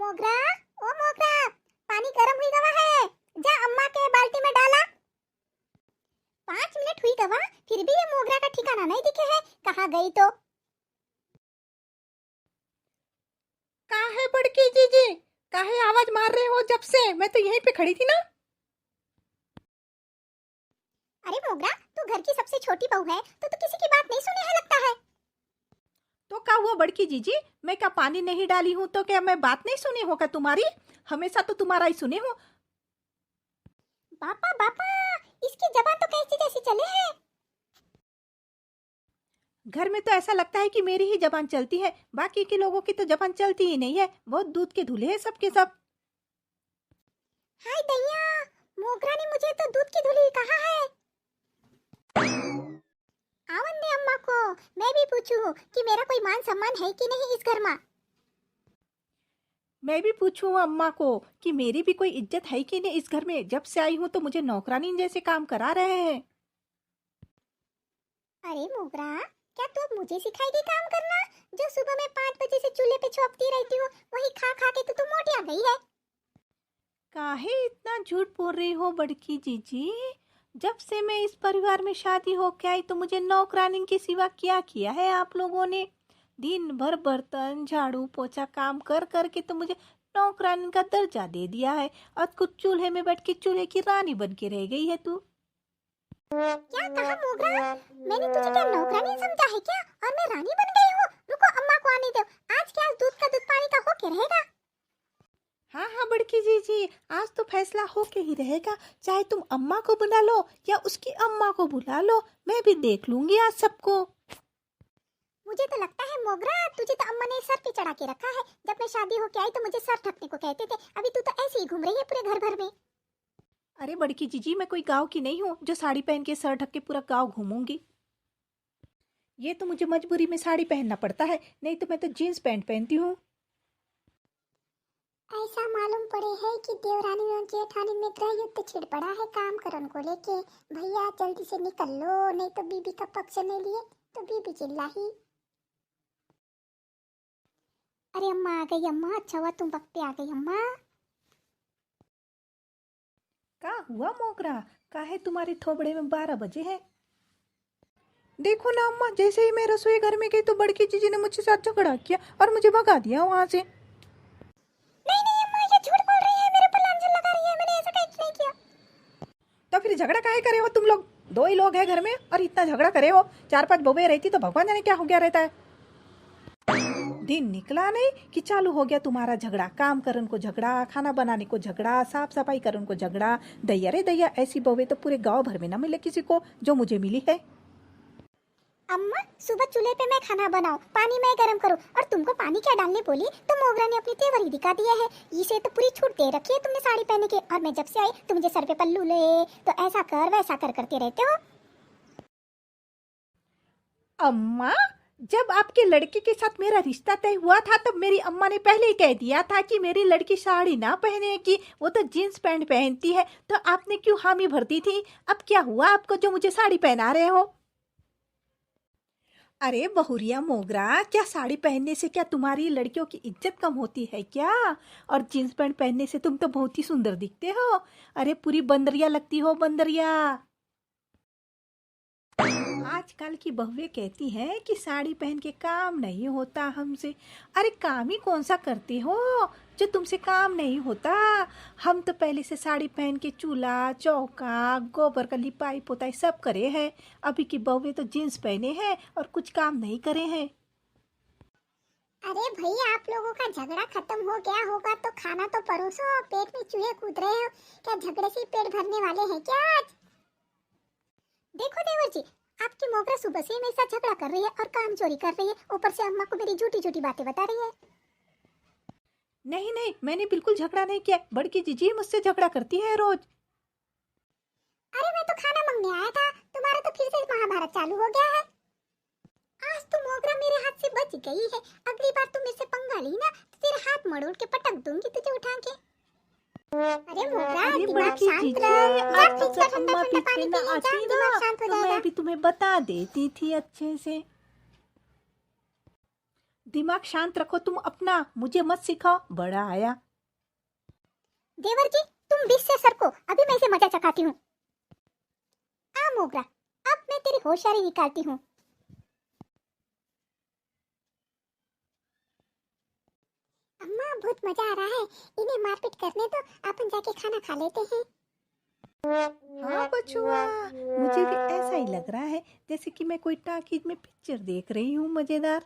मोगरा, ओ मोगरा, पानी गर्म हुई गवा है, जा अम्मा के बाल्टी में डाला। 5 मिनट हुई गवा, फिर भी ये मोगरा का ठिकाना नहीं दिखे है, कहाँ गई तो? काहे बड़की जीजी, काहे आवाज मार रहे हो? जब से मैं तो यहीं पे खड़ी थी ना। अरे मोगरा, तू घर की सबसे छोटी बहू है तो तू किसी की बात नहीं सुने है लगता है। तो क्या हुआ बड़की जीजी, मैं क्या पानी नहीं डाली हूँ तो क्या मैं बात नहीं सुनी होगा तुम्हारी? हमेशा तो तुम्हारा ही सुने हूँ। बापा बापा, इसकी जबान तो कैसी जैसी चले है। घर में तो ऐसा लगता है कि मेरी ही जबान चलती है, बाकी के लोगों की तो जबान चलती ही नहीं है। बहुत दूध के धुले हैं सबके सब। हाय दैया, मोगरा ने मुझे तो दूध की धुली कहा है। आवन दे अम्मा को, मैं भी पूछूं कि मेरा कोई मान सम्मान है कि नहीं इस घर में। मैं भी पूछूं अम्मा को कि मेरी भी कोई इज्जत है कि नहीं इस घर में। जब से आई हूँ तो मुझे नौकरानी जैसे काम करा रहे हैं। अरे मोगरा, क्या तू अब मुझे सिखाएगी काम करना? जो सुबह में 5 बजे से चूल्हे पे छोपती रहती हूँ, वही खा खा के तो तू मोटी आ गई है। काहे इतना झूठ बोल रही हो बड़की जीजी? जब से मैं इस परिवार में शादी होके आई तो मुझे नौकरानी के सिवा क्या किया है आप लोगों ने? दिन भर बर्तन झाड़ू पोछा काम कर कर के तो मुझे नौकरानी का दर्जा दे दिया है, और कुछ चूल्हे में बैठ के चूल्हे की रानी बन के रह गई है तू। क्या कहा मोगरा? मैंने तुझे क्या नौकरानी समझा है क्या? और मैं रानी बन गई हूँ? रुको अम्मा को आने दो। आज क्या दूध का दूध पानी का होके रहेगा। हाँ हाँ बड़की जीजी, आज तो फैसला होके ही रहेगा। चाहे तुम अम्मा को बुला लो या उसकी अम्मा को बुला लो, मैं भी देख लूंगी आज सबको। मुझे तो लगता है मोगरा, तुझे तो अम्मा ने सर पे चढ़ा के रखा है। जब मैं शादी होके आई तो मुझे सर ढकने को कहते थे, अभी तू तो ऐसे ही घूम रही है पूरे घर भर में। अरे बड़की जीजी, मैं कोई गांव की नहीं हूँ जो साड़ी पहन के सर ढक के पूरा गांव घूमूंगी। ये तो मुझे मजबूरी में साड़ी पहनना पड़ता है, नहीं तो मैं तो जीन्स पैंट पहनती हूँ। ऐसा मालूम पड़े है कि देवरानी और जेठानी में गृह युद्ध छिड़ पड़ा है काम करन को लेके। भैया जल्दी से निकल लो, नहीं तो बीबी का पक्ष नहीं लिए तो बीबी चिल्लाई। अरे अम्मा आ गई अम्मा, अच्छा हुआ तुम वक्त पे आ गई अम्मा। क्या हुआ मोगरा, काहे तुम्हारे थोबड़े में 12 बजे हैं? देखो ना अम्मा, जैसे ही मैं रसोई घर में गई तो बड़की जीजी ने मुझसे साथ झगड़ा किया और मुझे भगा दिया वहां से। नहीं नहीं अम्मा, ये झूठ बोल रही है, मेरे पर लांछन लगा रही है, मैंने ऐसा कहीं नहीं किया। तो फिर झगड़ा काहे करे हो तुम लोग? 2 ही लोग हैं घर में और इतना झगड़ा करे हो। 4-5 बहूएं रहती तो भगवान जाने क्या हो गया रहता है। दिन निकला नहीं कि चालू हो गया तुम्हारा झगड़ा। काम करन को झगड़ा, खाना बनाने को झगड़ा, साफ सफाई करन को झगड़ा। दैया रे दैया, ऐसी बहूएं तो पूरे गांव भर में ना मिले किसी को जो मुझे मिली है। अम्मा, सुबह चूल्हे पे मैं खाना बनाऊं, पानी मैं गरम करूं, और तुमको पानी क्या डालने बोली तो मोगरा ने अपनी तेवर ही दिखा दिया है। इसे तो पूरी छूट दे रखी है तुमने साड़ी पहने के, और मैं जब से आई तो मुझे सर पे पल्लू ले तो ऐसा कर वैसा कर करते रहते हो। अम्मा, जब आपके लड़के के साथ मेरा रिश्ता तय हुआ था तब मेरी अम्मा ने पहले ही कह दिया था कि मेरी लड़की साड़ी ना पहनेगी, वो तो जीन्स पैंट पहनती है। तो आपने क्यों हामी भर दी थी? अब क्या हुआ आपको जो मुझे साड़ी पहना रहे हो? अरे बहुरिया मोगरा, क्या साड़ी पहनने से क्या तुम्हारी लड़कियों की इज्जत कम होती है क्या? और जीन्स पैंट पहनने से तुम तो बहुत ही सुंदर दिखते हो। अरे पूरी बंदरिया लगती हो, बंदरिया। आजकल की बहुएं कहती हैं कि साड़ी पहन के काम नहीं होता हमसे। अरे काम ही कौन सा करती हो जो तुमसे काम नहीं होता? हम तो पहले से साड़ी पहन के चूल्हा चौका गोबर का लिपाई पोताई सब करे हैं। अभी की बहुएं तो जीन्स पहने हैं और कुछ काम नहीं करे हैं। अरे भैया, आप लोगों का झगड़ा खत्म हो गया होगा तो खाना तो परोसो, पेट में चूहे कूद रहे हो, क्या झगड़े से पेट भरने वाले हैं क्या आज? देखो देवर जी, आपकी मोगरा सुबह से मेरे साथ झगड़ा कर रही है और काम चोरी कर रही है, ऊपर से अम्मा को मेरी झूठी झूठी बातें बता रही है। नहीं नहीं, मैंने बिल्कुल झगड़ा नहीं किया। बड़की जीजी मुझसे झगड़ा करती है रोज। अरे मैं तो खाना मांगने आया था, तुम्हारा तो फिर से महाभारत चालू हो गया है। आज तो मोगरा मेरे हाथ से बच गई है, अगली बार तुम मेरे से पंगा ली ना तो तेरे हाथ मरोड़ के पटक दूंगी तुझे उठा के। अरे मोगरा, अरे दिमाग बड़की शांत जीजी, रख, आप फ्रिज तो का जब ठंडा अम्मा ठंडा पीछे पानी ना पी ले, आती दिमाग ना शांत हो तो मैं जाएगा। भी तुम्हें बता देती थी अच्छे से। दिमाग शांत रखो तुम अपना, मुझे मत सिखाओ। बड़ा आया। देवर जी तुम बीच से सरको, अभी मैं इसे मजा चखाती हूँ। आ मोगरा, अब मैं तेरी होशियारी निकालती हूँ। अम्मा बहुत मजा आ रहा है, इन्हें मारपीट करने तो अपन जाके खाना खा लेते हैं। हाँ बचुआ, मुझे भी ऐसा ही लग रहा है जैसे कि मैं कोई टाकीज में पिक्चर देख रही हूँ मजेदार।